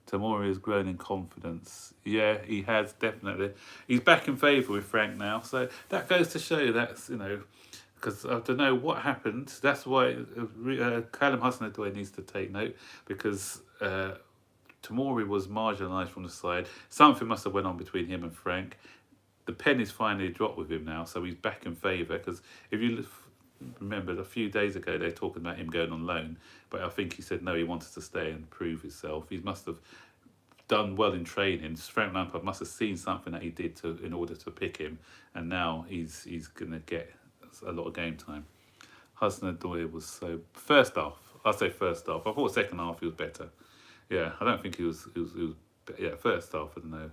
A: Tomori has grown in confidence. Yeah, he has, definitely. He's back in favour with Frank now. So that goes to show that's, because I don't know what happened. That's why Callum Hudson-Odoi needs to take note, because Tomori was marginalised from the side. Something must have went on between him and Frank. The penny's finally dropped with him now, so he's back in favour. Because if you remember, a few days ago they were talking about him going on loan, but I think he said no, he wanted to stay and prove himself. He must have done well in training. Frank Lampard must have seen something that he did in order to pick him, and now he's going to get a lot of game time. Hudson-Odoi was so first half. I thought second half he was better. Yeah, I don't think he was. Yeah, first half I don't know.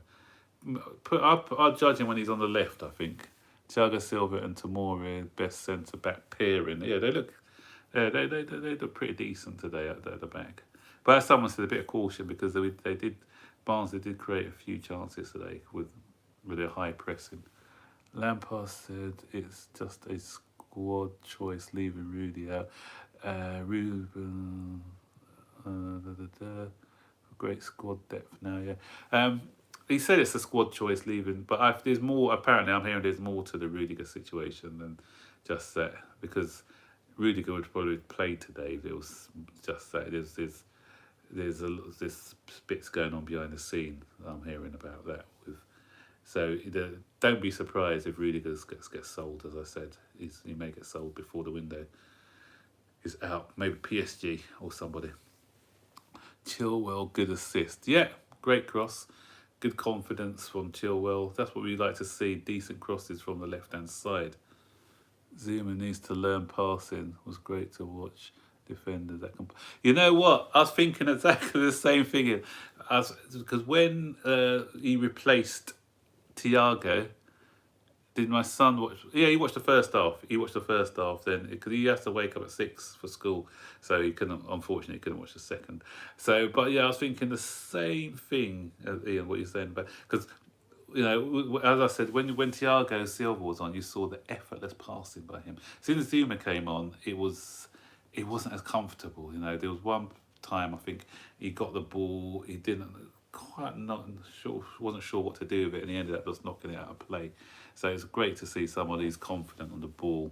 A: I'll judge him when he's on the left. I think Thiago Silva and Tomori, best centre back pairing. Yeah, they look pretty decent today at the back. But as someone said, a bit of caution because Barnsley did create a few chances today with their high pressing. Lampard said it's just a squad choice, leaving Rudy out. Ruben, great squad depth now. Yeah. He said it's a squad choice leaving, but there's more. Apparently, I'm hearing there's more to the Rudiger situation than just that, because Rudiger would probably play today. It was just that there's bits going on behind the scene. I'm hearing about that. So don't be surprised if Rudiger gets sold. As I said, he may get sold before the window is out. Maybe PSG or somebody. Chilwell, good assist. Yeah, Great cross. Good confidence from Chilwell. That's what we like to see. Decent crosses from the left-hand side. Zuma needs to learn passing. It was great to watch defenders that can. You know what? I was thinking exactly the same thing. Because when he replaced Thiago, did my son watch? Yeah, he watched the first half. He watched the first half then because he has to wake up at 6 for school, so he couldn't. Unfortunately, couldn't watch the second. So, but yeah, I was thinking the same thing, Ian. What you're saying about because as I said, when Thiago Silva was on, you saw the effortless passing by him. As soon as Zuma came on, it wasn't as comfortable. There was one time I think he got the ball, he didn't quite not sure, wasn't sure what to do with it, and he ended up just knocking it out of play. So it's great to see someone who's confident on the ball.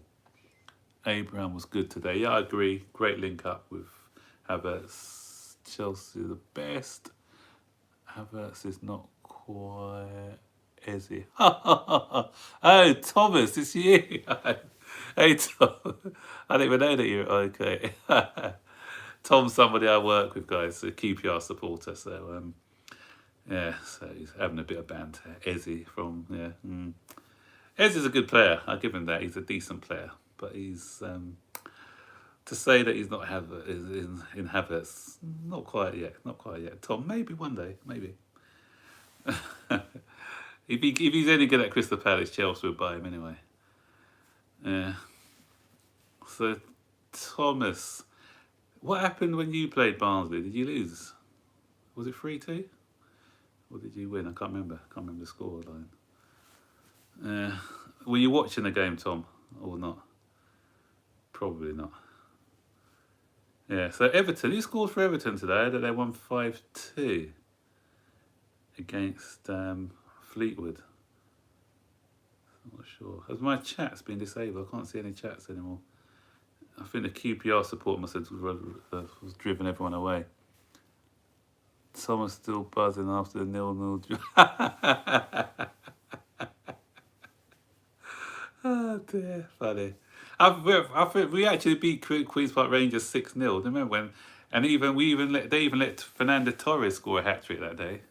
A: Abraham was good today. Yeah, I agree. Great link up with Havertz. Chelsea the best. Havertz is not quite Ezzy. Oh, Thomas, it's you. Hey, Tom. I didn't even know that you're okay. Tom's somebody I work with, guys, a QPR supporter. So, yeah, so he's having a bit of banter. Ezzy from, Ezzy's a good player. I'll give him that. He's a decent player. But he's, to say that he's not in Havertz, not quite yet. Not quite yet. Tom, maybe one day. Maybe. If he's any good at Crystal Palace, Chelsea would buy him anyway. Yeah. So, Thomas, what happened when you played Barnsley? Did you lose? Was it 3-2? Or did you win? I can't remember. I can't remember the scoreline. Were you watching the game, Tom, or not? Probably not. Yeah, so Everton, who scored for Everton today? That they won 5-2 against Fleetwood. I'm not sure. Has my chat's been disabled? I can't see any chats anymore. I think the QPR support must have was driven everyone away. Someone's still buzzing after the 0-0. Oh dear, funny. I think we actually beat Queens Park Rangers 6-0. Remember when? And they even let Fernando Torres score a hat trick that day.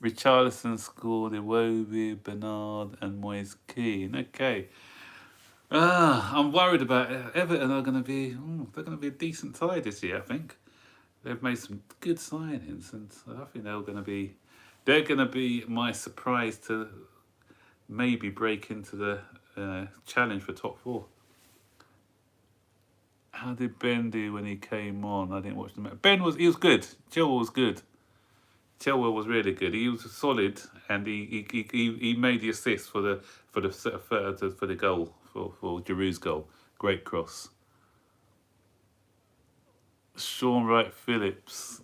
A: Richarlison scored, Iwobi, Bernard, and Moise Keane. Okay. I'm worried about Everton. Are going to be they're going to be a decent side this year. I think they've made some good signings, and I think they're going to be my surprise to maybe break into the challenge for top 4. How did Ben do when he came on? I didn't watch the match. He was good. Chilwell was good. Chilwell was really good. He was solid, and he made the assist for the goal for Giroud's goal. Great cross. Sean Wright Phillips.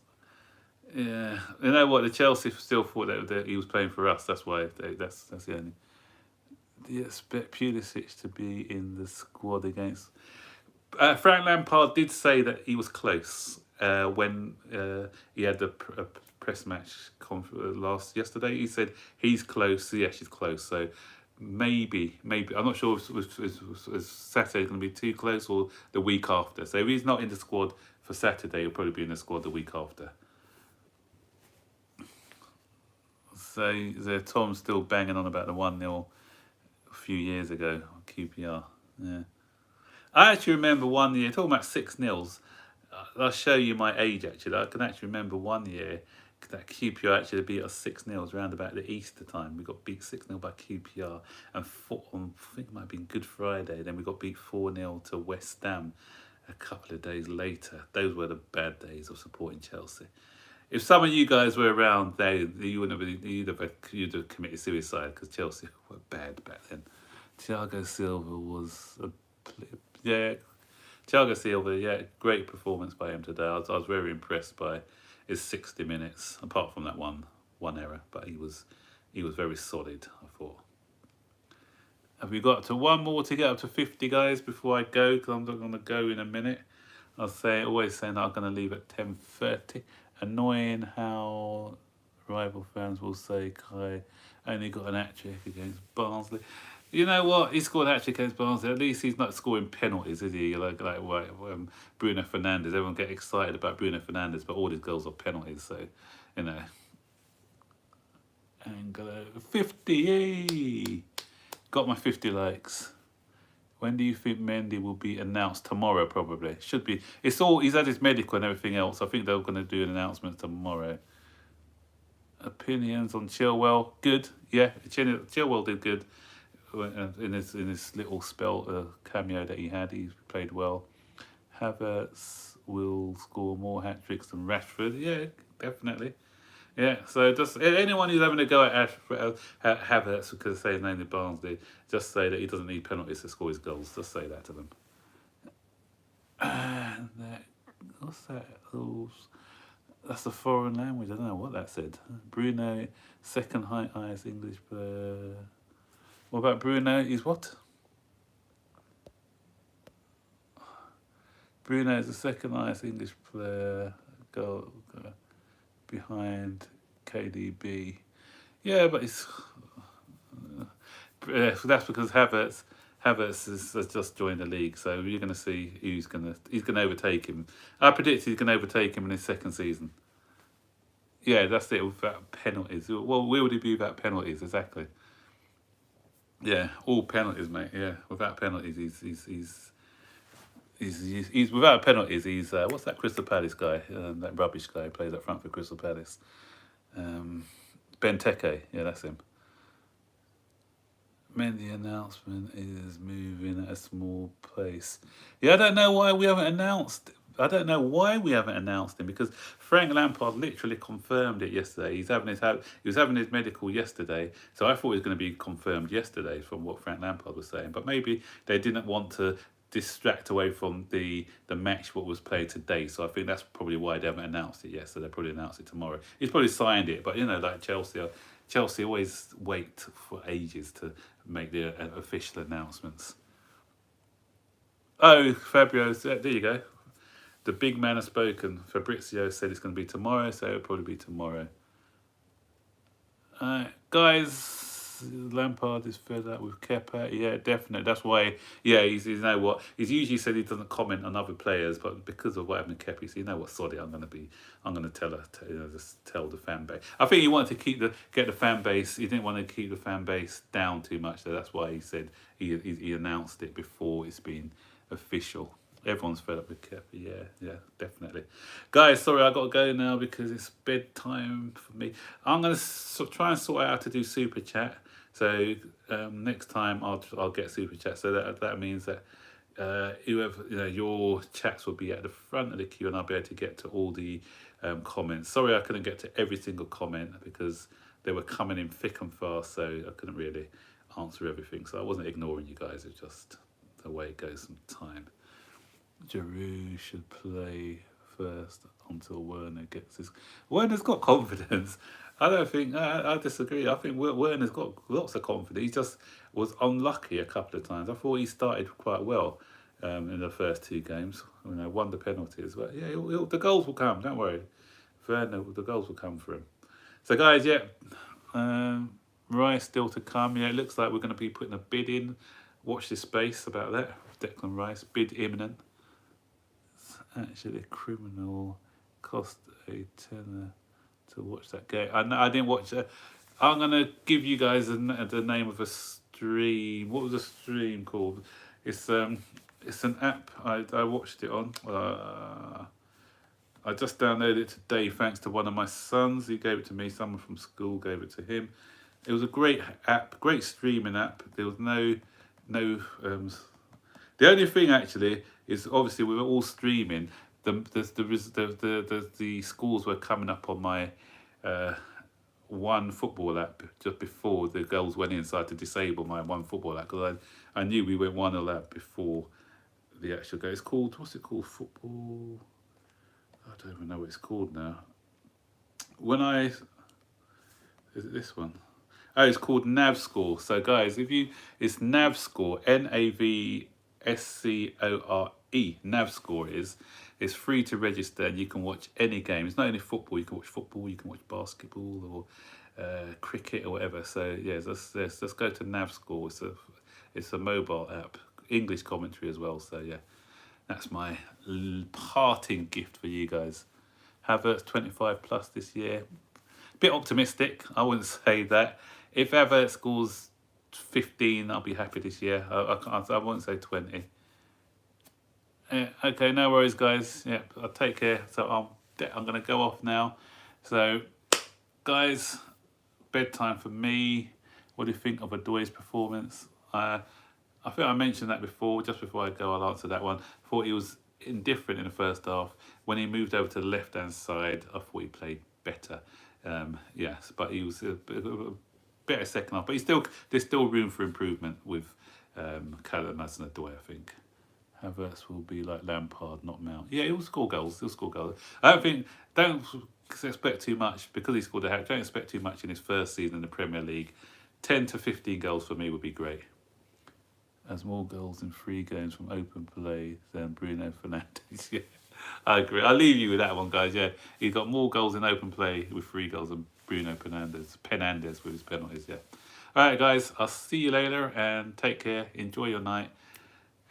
A: Yeah, you know what? The Chelsea still thought that he was playing for us. That's why that's the only. Do you expect Pulisic to be in the squad against? Frank Lampard did say that he was close when he had the press match yesterday. He said he's close. Yes, he's close. So maybe I'm not sure if Saturday going to be too close or the week after. So if he's not in the squad for Saturday, he'll probably be in the squad the week after. So Tom's still banging on about the 1-0 a few years ago on QPR. Yeah. I actually remember one year, talking about 6-0s, I'll show you my age actually. I can actually remember one year that QPR actually beat us 6-0 around about the Easter time. We got beat 6-0 by QPR, and I think it might have been Good Friday, then we got beat 4-0 to West Ham a couple of days later. Those were the bad days of supporting Chelsea. If some of you guys were around, you wouldn't have, you'd have committed suicide because Chelsea were bad back then. Thiago Silva was Thiago Silva, great performance by him today. I was very impressed by his 60 minutes, apart from that one error, but he was very solid, I thought. Have we got to one more to get up to 50, guys, before I go? Because I'm not going to go in a minute. Always saying that I'm going to leave at 10:30. Annoying how rival fans will say Kai only got an hat trick against Barnsley. You know what? He scored a hat trick against Barnsley. At least he's not scoring penalties, is he? Bruno Fernandes. Everyone get excited about Bruno Fernandes, but all his goals are penalties. So, you know. Anglo 50. Yay! Got my 50 likes. When do you think Mendy will be announced? Tomorrow, probably. Should be. It's all. He's had his medical and everything else. I think they're going to do an announcement tomorrow. Opinions on Chilwell? Good. Yeah, Chilwell did good in his little spell cameo that he had. He played well. Havertz will score more hat tricks than Rashford. Yeah, definitely. Yeah, so just anyone who's having a go at Havertz because say his name is Barnsley, just say that he doesn't need penalties to score his goals. Just say that to them. And what's that? Oh, that's a foreign language. I don't know what that said. Bruno, second highest English player. What about Bruno? He's what? Bruno is the second highest English player. Go behind KDB. Yeah, but it's that's because Havertz has just joined the league, so you're going to see he's going to overtake him. I predict he's going to overtake him in his second season. Yeah, that's it. Without penalties, well, where would he be without penalties? Exactly. Yeah, all penalties, mate. Yeah, without penalties, he's without penalties. He's what's that Crystal Palace guy? That rubbish guy who plays up front for Crystal Palace. Benteke, yeah, that's him. Mendy announcement is moving at a small pace. Yeah, I don't know why we haven't announced. I don't know why we haven't announced him because Frank Lampard literally confirmed it yesterday. He was having his medical yesterday, so I thought it was going to be confirmed yesterday from what Frank Lampard was saying. But maybe they didn't want to distract away from the match what was played today. So I think that's probably why they haven't announced it yet. So they'll probably announce it tomorrow. He's probably signed it, but you know, like Chelsea always wait for ages to make the official announcements. Oh, Fabio, there you go. The big man has spoken. Fabrizio said it's going to be tomorrow, so it'll probably be tomorrow. Guys, Lampard is fed up with Kepa. Yeah, definitely. That's why. Yeah, he's you know what? He's usually said he doesn't comment on other players, but because of what happened to Kepa, you know what? Sorry, I'm going to tell her. Just tell the fan base. I think he wanted to get the fan base. He didn't want to keep the fan base down too much, so that's why he said he announced it before it's been official. Everyone's fed up with Kepa. Yeah, definitely. Guys, sorry, I got to go now because it's bedtime for me. I'm going to try and sort out how to do super chat. So next time I'll get super chat. So that means that whoever your chats will be at the front of the queue, and I'll be able to get to all the comments. Sorry, I couldn't get to every single comment because they were coming in thick and fast, so I couldn't really answer everything. So I wasn't ignoring you guys. It's just the way it goes sometimes. Giroud should play first until Werner gets his. Werner's got confidence. I don't think. I disagree. I think Werner's got lots of confidence. He just was unlucky a couple of times. I thought he started quite well in the first two games. Won the penalties. But yeah, the goals will come. Don't worry. Werner, the goals will come for him. So guys, yeah, Rice still to come. Yeah, it looks like we're going to be putting a bid in. Watch this space about that. Declan Rice bid imminent. Actually, a criminal cost a tenner to watch that game. I didn't watch it. I'm gonna give you guys the name of a stream. What was the stream called? It's an app I watched it on. I just downloaded it today thanks to one of my sons. He gave it to me. Someone from school gave it to him. It was a great app, great streaming app. There was no. The only thing actually is obviously we were all streaming. The scores were coming up on my one football app just before the goals went in, so I had to disable my one football app because I knew we went 1-0 up before the actual goal. It's called, what's it called? Football. I don't even know what it's called now. Is it this one? Oh, it's called NavScore. So guys, it's NavScore, NavScore, NavScore it's free to register and you can watch any game. It's not only football, you can watch football, you can watch basketball or cricket or whatever. So yeah, let's go to NavScore. It's a mobile app, English commentary as well. So yeah, that's my parting gift for you guys. Havertz 25 plus this year. Bit optimistic, I wouldn't say that. If Havertz scores 15, I'll be happy this year. I won't say 20. Okay, no worries, guys. Yeah, I'll take care. So I'm going to go off now. So, guys, bedtime for me. What do you think of Adoy's performance? I think I mentioned that before. Just before I go, I'll answer that one. I thought he was indifferent in the first half. When he moved over to the left-hand side, I thought he played better. Yes, but he was a better second half. But there's still room for improvement with Callum and Adoy, I think. Havertz will be like Lampard, not Mount. Yeah, he'll score goals. I don't expect too much because he scored a hat. Don't expect too much in his first season in the Premier League. 10 to 15 goals for me would be great. Has more goals in 3 games from open play than Bruno Fernandes. Yeah, I agree. I'll leave you with that one, guys. Yeah, he's got more goals in open play with 3 goals than Bruno Fernandes with his penalties. Yeah. All right, guys. I'll see you later and take care. Enjoy your night.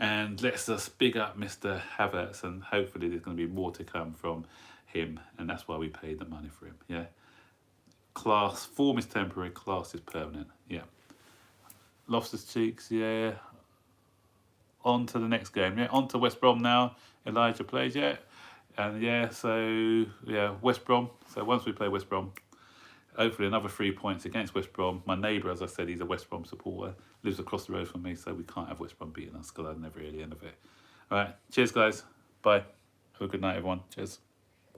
A: And let's just big up Mr. Havertz, and hopefully there's going to be more to come from him, and that's why we paid the money for him. Yeah, form is temporary, class is permanent. Yeah, Loftus-Cheeks. Yeah, on to the next game. Yeah, on to West Brom now. Elijah plays. Yeah, and yeah, so yeah, West Brom. So once we play West Brom, hopefully another 3 points against West Brom. My neighbour, as I said, he's a West Brom supporter, lives across the road from me, so we can't have West Brom beating us because I'd never hear the end of it. All right, cheers, guys. Bye. Have a good night, everyone. Cheers.